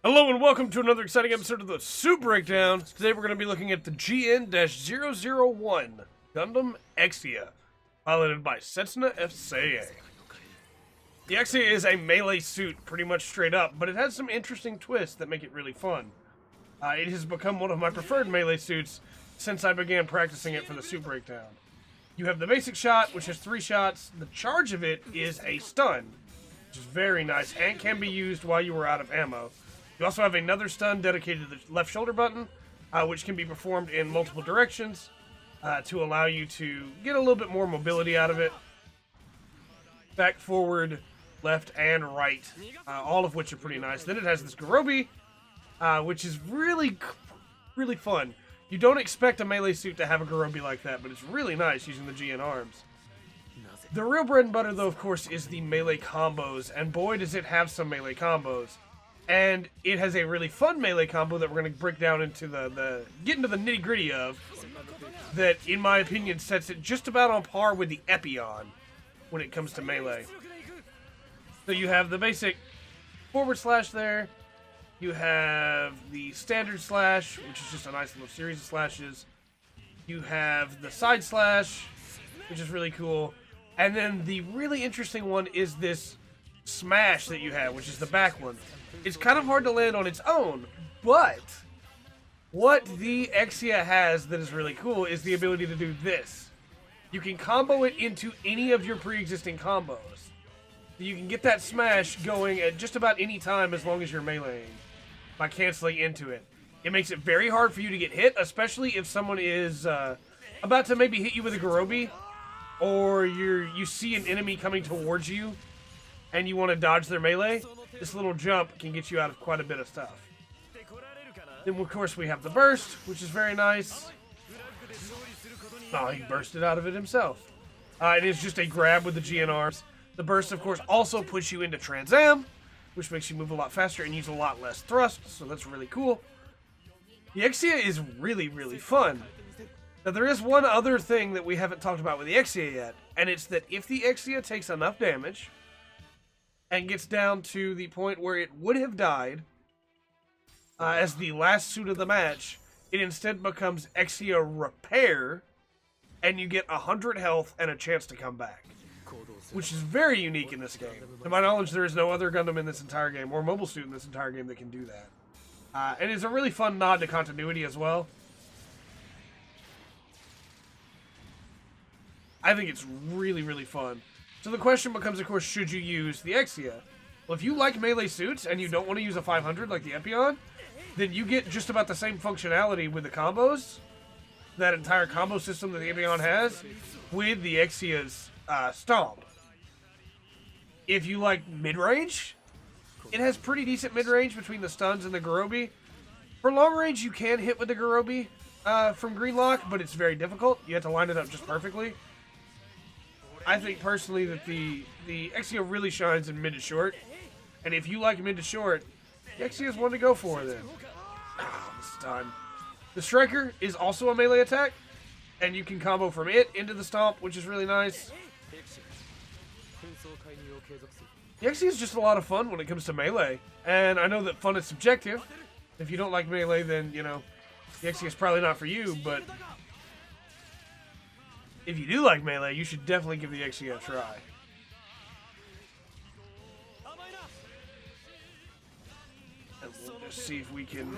Hello and welcome to another exciting episode of the Soup Breakdown. Today we're going to be looking at the GN-001 Gundam Exia, piloted by Setsuna Exia. The Exia is a melee suit, pretty much straight up, but it has some interesting twists that make it really fun. It has become one of my preferred melee suits since I began practicing it for the Soup Breakdown. You have the basic shot, which has 3 shots. The charge of it is a stun, which is very nice and can be used while you are out of ammo. You also have another stun dedicated to the left shoulder button, which can be performed in multiple directions to allow you to get a little bit more mobility out of it. Back, forward, left, and right, all of which are pretty nice. Then it has this Garobi, which is really fun. You don't expect a melee suit to have a Garobi like that, but it's really nice using the GN arms. The real bread and butter, though, of course, is the melee combos, and boy, does it have some melee combos. And it has a really fun melee combo that we're going to break down into get into the nitty-gritty of, that, in my opinion, sets it just about on par with the Epion when it comes to melee. So you have the basic forward slash there, you have the standard slash, which is just a nice little series of slashes, you have the side slash, which is really cool, and then the really interesting one is this smash that you have, which is the back one. It's kind of hard to land on its own, but what the Exia has that is really cool is the ability to do this. You can combo it into any of your pre-existing combos. You can get that smash going at just about any time as long as you're meleeing by canceling into it. It makes it very hard for you to get hit, especially if someone is about to maybe hit you with a Garobi, or you see an enemy coming towards you and you want to dodge their melee. This little jump can get you out of quite a bit of stuff. Then, of course, we have the burst, which is very nice. Oh, he bursted out of it himself. It is just a grab with the GN arms. The burst, of course, also puts you into Trans Am, which makes you move a lot faster and use a lot less thrust, so that's really cool. The Exia is really fun. Now, there is one other thing that we haven't talked about with the Exia yet, and it's that if the Exia takes enough damage and gets down to the point where it would have died as the last suit of the match, it instead becomes Exia Repair, and you get 100 health and a chance to come back, which is very unique in this game. To my knowledge, there is no other Gundam in this entire game, or mobile suit in this entire game, that can do that. And it's a really fun nod to continuity as well. I think it's really fun. So the question becomes, of course, should you use the Exia? Well, if you like melee suits and you don't want to use a 500 like the Epion, then you get just about the same functionality with the combos, that entire combo system that the Epion has, with the Exia's Stomp. If you like mid-range, it has pretty decent mid-range between the stuns and the Garobi. For long range, you can hit with the Garobi from Green Lock, but it's very difficult. You have to line it up just perfectly. I think personally that the Exia really shines in mid to short, and if you like mid to short, the Exia is one to go for then. Ah, the stun. The Striker is also a melee attack, and you can combo from it into the Stomp, which is really nice. The Exia is just a lot of fun when it comes to melee, and I know that fun is subjective. If you don't like melee, then, you know, the Exia is probably not for you, but if you do like melee, you should definitely give the Exia a try. And we'll just see if we can...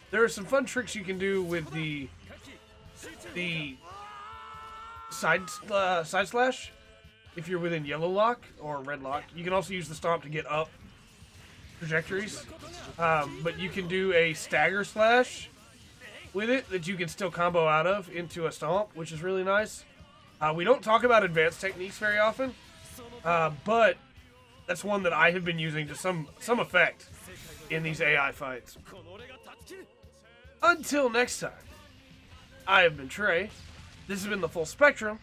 There are some fun tricks you can do with the side slash if you're within yellow lock or red lock. You can also use the Stomp to get up trajectories, but you can do a stagger slash with it that you can still combo out of into a Stomp, which is really nice. We don't talk about advanced techniques very often, but that's one that I have been using to some effect in these AI fights. Until next time, I have been Trey. This has been the Full Spectrum,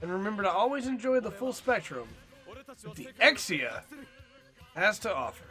and remember to always enjoy the full spectrum that the Exia has to offer.